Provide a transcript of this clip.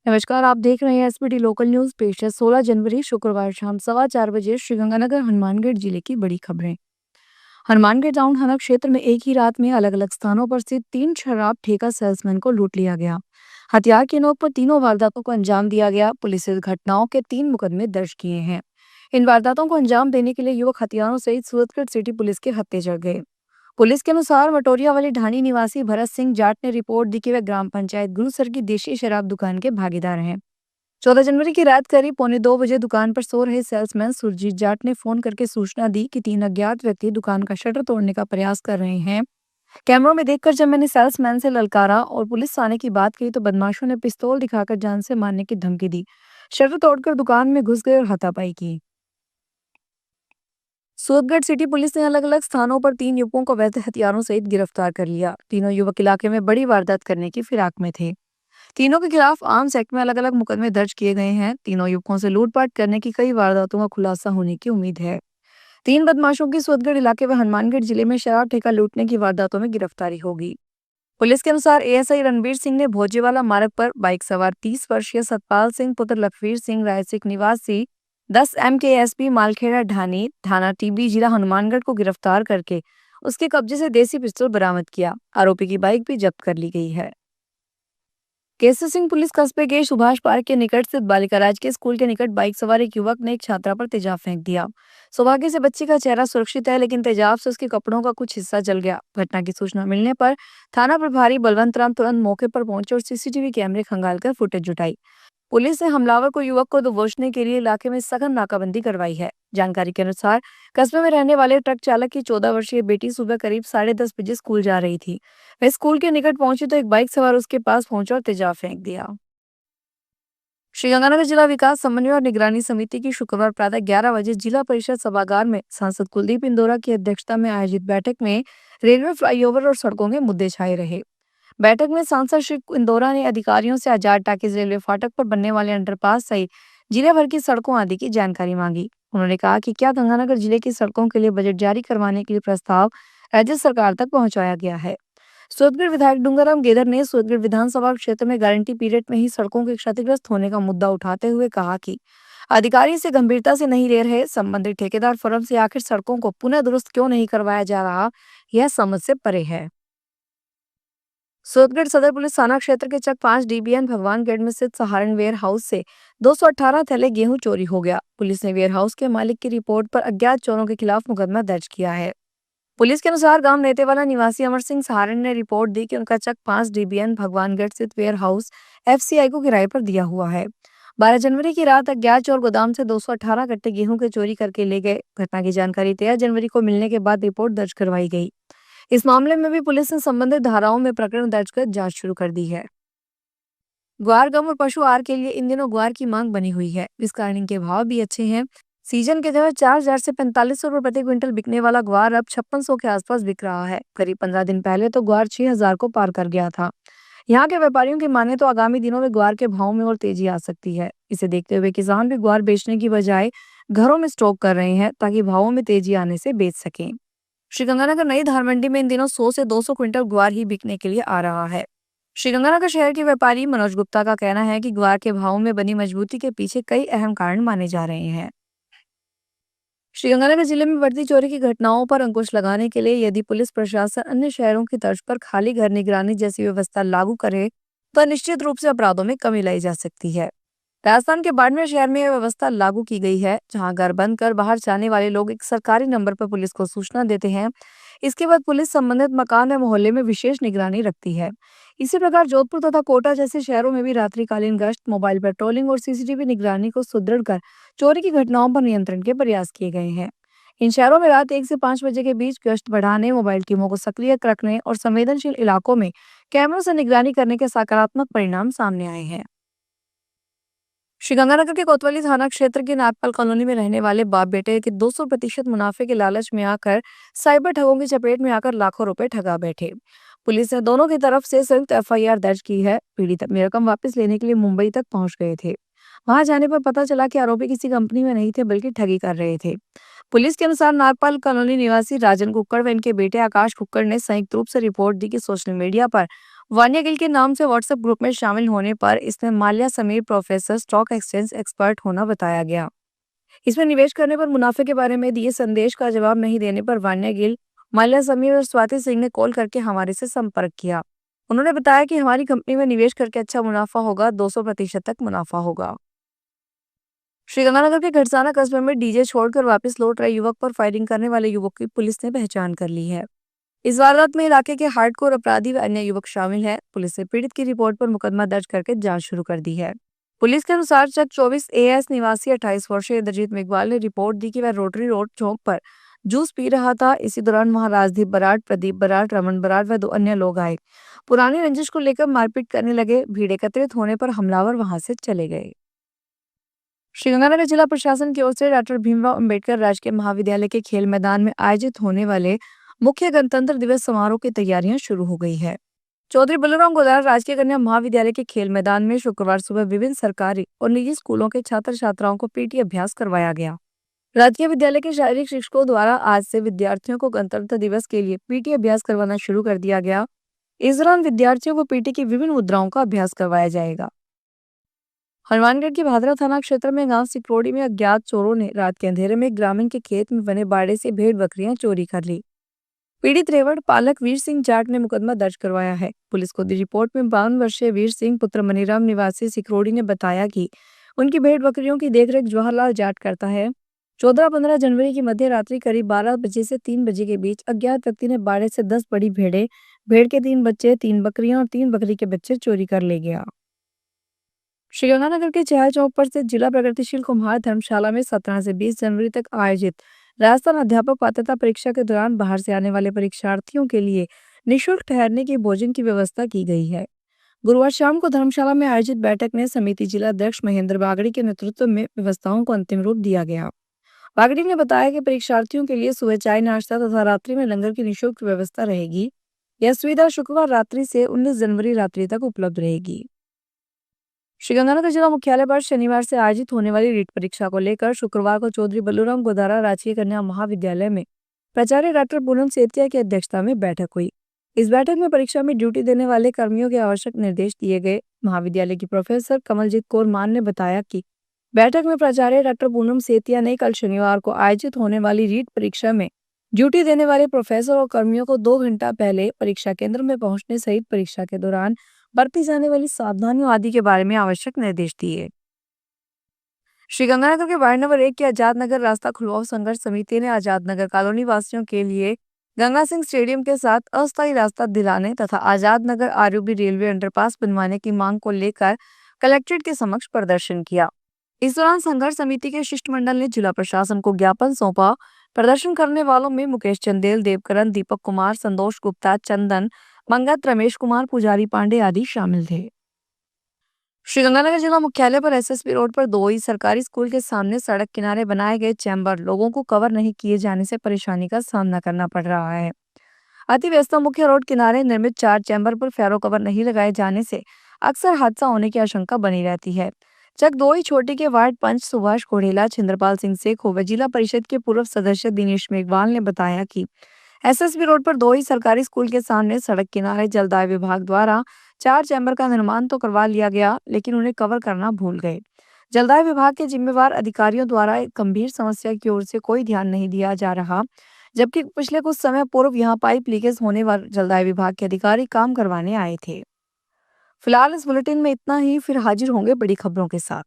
नमस्कार, आप देख रहे हैं एसपीटी लोकल न्यूज। पेश है 16 जनवरी शुक्रवार शाम 4:15 श्रीगंगानगर हनुमानगढ़ जिले की बड़ी खबरें। हनुमानगढ़ टाउन थाना क्षेत्र में एक ही रात में अलग अलग स्थानों पर स्थित 3 शराब ठेका सेल्समैन को लूट लिया गया। हथियार की नोक पर तीनों वारदातों को अंजाम दिया गया। पुलिस इस घटनाओं के 3 मुकदमे दर्ज किए हैं। इन वारदातों को अंजाम देने के लिए युवक हथियारों सहित सूरतगढ़ सिटी पुलिस के हत्थे चढ़ गए। पुलिस के अनुसार मटोरिया वाली ढाणी निवासी भरत सिंह जाट ने रिपोर्ट दी कि वे ग्राम पंचायत गुरुसर की देशी शराब दुकान के भागीदार हैं। 14 जनवरी की रात करीब 1:45 दुकान पर सो रहे सेल्समैन सुरजीत जाट ने फोन करके सूचना दी कि 3 अज्ञात व्यक्ति दुकान का शटर तोड़ने का प्रयास कर रहे हैं। कैमरों में देखकर जब मैंने सेल्समैन से ललकारा और पुलिस आने की बात कही तो बदमाशों ने पिस्तौल दिखाकर जान से मारने की धमकी दी। शटर तोड़कर दुकान में घुस गए और हाथापाई की। सूरतगढ़ सिटी पुलिस ने अलग अलग स्थानों पर 3 युवकों को अवैध हथियारों सहित गिरफ्तार कर लिया। तीनों युवक इलाके में बड़ी वारदात करने की फिराक में थे। तीनों के खिलाफ आर्म्स एक्ट में अलग अलग मुकदमे दर्ज किए गए हैं। तीनों युवकों से लूटपाट करने की कई वारदातों का खुलासा होने की उम्मीद है। 3 बदमाशों की सूरतगढ़ इलाके व हनुमानगढ़ जिले में शराब ठेका लूटने की वारदातों में गिरफ्तारी होगी। पुलिस के अनुसार एएसआई रणबीर सिंह ने भोजेवाला मार्ग पर बाइक सवार 30 वर्षीय सतपाल सिंह पुत्र लखवीर सिंह रायसिक निवासी 10 MKSP मालखेड़ा ढानी थाना टीबी जिला हनुमानगढ़ को गिरफ्तार करके उसके कब्जे से देसी पिस्तौल बरामद किया। आरोपी की बाइक भी जब्त कर ली गई है। केसर सिंह पुलिस कस्बे के सुभाष पार्क के निकट स्थित बालिका राजकीय स्कूल के निकट बाइक सवार एक युवक ने एक छात्रा पर तेजाब फेंक दिया। सौभाग्य से बच्ची का चेहरा सुरक्षित है, लेकिन तेजाब से उसके कपड़ों का कुछ हिस्सा जल गया। घटना की सूचना मिलने पर थाना प्रभारी बलवंत राम तुरंत मौके पर पहुंचे और सीसीटीवी कैमरे खंगालकर फुटेज जुटाई। पुलिस ने हमलावर को युवक को दबोचने के लिए इलाके में सघन नाकाबंदी करवाई है। जानकारी के अनुसार कस्बे में रहने वाले ट्रक चालक की 14 वर्षीय बेटी सुबह करीब 10:30 बजे स्कूल जा रही थी। वह स्कूल के निकट पहुंची तो एक बाइक सवार उसके पास पहुंचा और तेजाब फेंक दिया। श्रीगंगानगर जिला विकास समन्वय और निगरानी समिति की शुक्रवार प्रातः 11 बजे जिला परिषद सभागार में सांसद कुलदीप इंदौरा की अध्यक्षता में आयोजित बैठक में रेलवे फ्लाईओवर और सड़कों के मुद्दे छाए रहे। बैठक में सांसद श्री इंदौरा ने अधिकारियों से आजाद टाकीज रेलवे फाटक पर बनने वाले अंडरपास सहित जिले भर की सड़कों आदि की जानकारी मांगी। उन्होंने कहा कि क्या गंगानगर जिले की सड़कों के लिए बजट जारी करवाने के लिए प्रस्ताव राज्य सरकार तक पहुंचाया गया है। सूरतगढ़ विधायक डूंगरराम गेदर ने सूरतगढ़ विधानसभा क्षेत्र में गारंटी पीरियड में ही सड़कों के क्षतिग्रस्त होने का मुद्दा उठाते हुए कहा कि अधिकारी इसे गंभीरता से नहीं ले रहे। संबंधित ठेकेदार फर्म से आखिर सड़कों को पुनः दुरुस्त क्यों नहीं करवाया जा रहा, यह समझ से परे है। सूरतगढ़ सदर पुलिस थाना क्षेत्र के चक 5 DBN भगवानगढ़ में स्थित सहारण वेयर हाउस से 218 थैले गेहूं चोरी हो गया। पुलिस ने वेयर हाउस के मालिक की रिपोर्ट पर अज्ञात चोरों के खिलाफ मुकदमा दर्ज किया है। पुलिस के अनुसार गांव नेतेवाला निवासी अमर सिंह सहारण ने रिपोर्ट दी कि उनका चक 5 DBN भगवानगढ़ स्थित वेयर हाउस FCI को किराए पर दिया हुआ है। 12 जनवरी की रात अज्ञात चोर गोदाम से 218 कट्टे गेहूं के चोरी करके ले गए। घटना की जानकारी 13 जनवरी को मिलने के बाद रिपोर्ट दर्ज करवाई गई। इस मामले में भी पुलिस ने संबंधित धाराओं में प्रकरण दर्ज कर जांच शुरू कर दी है। ग्वार गम और पशु आहार के लिए इन दिनों ग्वार की मांग बनी हुई है। इस कारण इनके भाव भी अच्छे हैं। सीजन के दौरान 4,000 से 4,500 रुपए प्रति क्विंटल बिकने वाला ग्वार अब 5,600 के आसपास बिक रहा है। करीब 15 दिन पहले तो ग्वार 6,000 को पार कर गया था। यहाँ के व्यापारियों की माने तो आगामी दिनों में ग्वार के भाव में और तेजी आ सकती है। इसे देखते हुए किसान भी ग्वार बेचने की बजाय घरों में स्टॉक कर रहे हैं ताकि भावों में तेजी आने से बेच सकें। श्रीगंगानगर नई धार मंडी में इन दिनों 100 से 200 क्विंटल ग्वार ही बिकने के लिए आ रहा है। श्रीगंगानगर शहर के व्यापारी मनोज गुप्ता का कहना है कि ग्वार के भावों में बनी मजबूती के पीछे कई अहम कारण माने जा रहे हैं। श्रीगंगानगर जिले में बढ़ती चोरी की घटनाओं पर अंकुश लगाने के लिए यदि पुलिस प्रशासन अन्य शहरों की तर्ज पर खाली घर निगरानी जैसी व्यवस्था लागू करे तो निश्चित रूप से अपराधों में कमी लाई जा सकती है। राजस्थान के बाड़मेर शहर में यह व्यवस्था लागू की गई है, जहां घर बंद कर बाहर जाने वाले लोग एक सरकारी नंबर पर पुलिस को सूचना देते हैं। इसके बाद पुलिस संबंधित मकान या मोहल्ले में विशेष निगरानी रखती है। इसी प्रकार जोधपुर तथा कोटा जैसे शहरों में भी रात्रिकालीन गश्त, मोबाइल पेट्रोलिंग और सीसीटीवी निगरानी को सुदृढ़ कर चोरी की घटनाओं पर नियंत्रण के प्रयास किए गए हैं। इन शहरों में रात 1 से 5 बजे के बीच गश्त बढ़ाने, मोबाइल टीमों को सक्रिय रखने और संवेदनशील इलाकों में कैमरों से निगरानी करने के सकारात्मक परिणाम सामने आए हैं। श्रीगंगानगर के कोतवाली थाना क्षेत्र के नागपाल कॉलोनी में रहने वाले बाप बेटे के 200% मुनाफे के लालच में आकर साइबर ठगों की चपेट में आकर लाखों रुपए ठगा बैठे। पुलिस ने दोनों की तरफ से संयुक्त FIR दर्ज की है। पीड़ित अपनी रकम वापस लेने के लिए मुंबई तक पहुंच गए थे। वहां जाने पर पता चला कि आरोपी किसी कंपनी में नहीं थे बल्कि ठगी कर रहे थे। पुलिस के अनुसार नागपाल कॉलोनी निवासी राजन कुक्कड़ व इनके बेटे आकाश कुक्कड़ ने संयुक्त रूप से रिपोर्ट दी कि सोशल मीडिया पर वान्या गिल के नाम से व्हाट्सएप ग्रुप में शामिल होने पर इसमें Mallya Sameer professor stock exchange expert होना बताया गया। इसमें निवेश करने पर मुनाफे के बारे में दिए संदेश का जवाब नहीं देने पर वान्या गिल, माल्या समीर और स्वाति सिंह ने कॉल करके हमारे से संपर्क किया। उन्होंने बताया कि हमारी कंपनी में निवेश करके अच्छा मुनाफा होगा, 200% तक मुनाफा होगा। श्रीगंगानगर के घटसाना कस्बे में डीजे छोड़कर वापस लौट रहे युवक पर फायरिंग करने वाले युवक की पुलिस ने पहचान कर ली है। इस वारदात में इलाके के हार्डकोर अपराधी व अन्य युवक शामिल है। पुलिस ने पीड़ित की रिपोर्ट पर मुकदमा दर्ज करके जांच शुरू कर दी है। पुलिस के अनुसार चक 24 एएस निवासी 28 वर्षीय इंद्रजीत मेघवाल ने रिपोर्ट दी कि वह रोटरी रोड चौक पर जूस पी रहा था। इसी दौरान वहां राजदीप बराड़, प्रदीप बराड़, रमन बराड़ व 2 अन्य लोग आए। पुरानी रंजिश को लेकर मारपीट करने लगे। भीड़ एकत्रित होने पर हमलावर वहां से चले गए। श्रीगंगानगर जिला प्रशासन की ओर से डॉक्टर भीमराव अंबेडकर राजकीय महाविद्यालय के खेल मैदान में आयोजित होने वाले मुख्य गणतंत्र दिवस समारोह की तैयारियां शुरू हो गई है। चौधरी बलराम गोदारा राजकीय कन्या महाविद्यालय के खेल मैदान में शुक्रवार सुबह विभिन्न सरकारी और निजी स्कूलों के छात्र छात्राओं को पीटी अभ्यास करवाया गया। राजकीय विद्यालय के शारीरिक शिक्षकों द्वारा आज से विद्यार्थियों को गणतंत्र दिवस के लिए पीटी अभ्यास करवाना शुरू कर दिया गया। इस दौरान विद्यार्थियों को पीटी की विभिन्न मुद्राओं का अभ्यास करवाया जाएगा। हनुमानगढ़ के भादरा थाना क्षेत्र में गांव सिकरोड़ी में अज्ञात चोरों ने रात के अंधेरे में एक ग्रामीण के खेत में बने बाड़े से भेड़ बकरियां चोरी कर ली। पीड़ित रेवड़ पालक वीर सिंह जाट ने मुकदमा दर्ज करवाया है। पुलिस को दी रिपोर्ट में 52 वर्षीय वीर सिंह पुत्र मनीराम निवासी सिकरोड़ी ने बताया कि उनकी भेड़ बकरियों की देखरेख जवाहरलाल जाट करता है। 14-15 जनवरी की मध्य रात्रि करीब 12 बजे से 3 बजे के बीच अज्ञात व्यक्ति ने बाड़े से 10 बड़ी भेड़ें, भेड़ के 3 बच्चे, 3 बकरियां और 3 बकरी के बच्चे चोरी कर ले गया। श्रीगंगानगर के चहल चौक पर स्थित जिला प्रगतिशील कुम्हार धर्मशाला में 17 से 20 जनवरी तक आयोजित राजस्थान अध्यापक पात्रता परीक्षा के दौरान बाहर से आने वाले परीक्षार्थियों के लिए निःशुल्क ठहरने की भोजन की व्यवस्था की गई है। गुरुवार शाम को धर्मशाला में आयोजित बैठक में समिति जिला अध्यक्ष महेंद्र बागड़ी के नेतृत्व में व्यवस्थाओं को अंतिम रूप दिया गया। बागड़ी ने बताया कि परीक्षार्थियों के लिए सुबह चाय नाश्ता तथा रात्रि में लंगर की निःशुल्क व्यवस्था रहेगी। यह सुविधा शुक्रवार रात्रि से 19 जनवरी रात्रि तक उपलब्ध रहेगी। श्रीगंगानगर जिला मुख्यालय पर शनिवार से आयोजित होने वाली रीट परीक्षा को लेकर शुक्रवार को चौधरी बलूराम गोदारा राजकीय कन्या महाविद्यालय में प्राचार्य डॉक्टर पूनम सेतिया की अध्यक्षता में बैठक हुई। इस बैठक में परीक्षा में ड्यूटी देने वाले कर्मियों के आवश्यक निर्देश दिए गए। महाविद्यालय की प्रोफेसर कमलजीत कौर मान ने बताया कि बैठक में प्राचार्य डॉक्टर पूनम सेतिया ने कल शनिवार को आयोजित होने वाली रीट परीक्षा में ड्यूटी देने वाले प्रोफेसर और कर्मियों को 2 घंटा पहले परीक्षा केंद्र में पहुंचने सहित परीक्षा के दौरान बरती जाने वाली सावधानियों आदि के बारे में आवश्यक निर्देश दिए। श्रीगंगानगर के वार्ड नंबर 1 की आजाद नगर रास्ता खुलवाओ संघर्ष समिति ने आजाद नगर कॉलोनी वासियों के लिए गंगा सिंह स्टेडियम के साथ अस्थायी रास्ता दिलाने तथा Azad Nagar RUB railway underpass बनवाने की मांग को लेकर कलेक्ट्रेट के समक्ष प्रदर्शन किया। इस दौरान संघर्ष समिति के शिष्टमंडल ने जिला प्रशासन को ज्ञापन सौंपा। प्रदर्शन करने वालों में मुकेश चंदेल, देवकरण, दीपक कुमार, संतोष गुप्ता, चंदन मंगत, रमेश कुमार, पुजारी पांडे आदि शामिल थे। श्रीगंगानगर जिला मुख्यालय पर एसएसपी रोड पर 2 सरकारी स्कूल के सामने सड़क किनारे बनाए गए चैम्बर लोगों को कवर नहीं किए जाने से परेशानी का सामना करना पड़ रहा है। अति व्यस्त मुख्य रोड किनारे निर्मित 4 चैम्बर पर फेरो कवर नहीं लगाए जाने से अक्सर हादसा होने की आशंका बनी रहती है। चक 2 छोटी के वार्ड पंच सुभाष कोढ़ेला, छिंद्रपाल सिंह सेखो व जिला परिषद के पूर्व सदस्य दिनेश मेघवाल ने बताया कि एसएसबी रोड पर 2 सरकारी स्कूल के सामने सड़क किनारे जलदाय विभाग द्वारा 4 चैम्बर का निर्माण तो करवा लिया गया, लेकिन उन्हें कवर करना भूल गए। जलदाय विभाग के जिम्मेवार अधिकारियों द्वारा एक गंभीर समस्या की ओर से कोई ध्यान नहीं दिया जा रहा, जबकि पिछले कुछ समय पूर्व यहाँ पाइप लीकेज होने पर जलदाय विभाग के अधिकारी काम करवाने आए थे। फिलहाल इस बुलेटिन में इतना ही, फिर हाजिर होंगे बड़ी खबरों के साथ।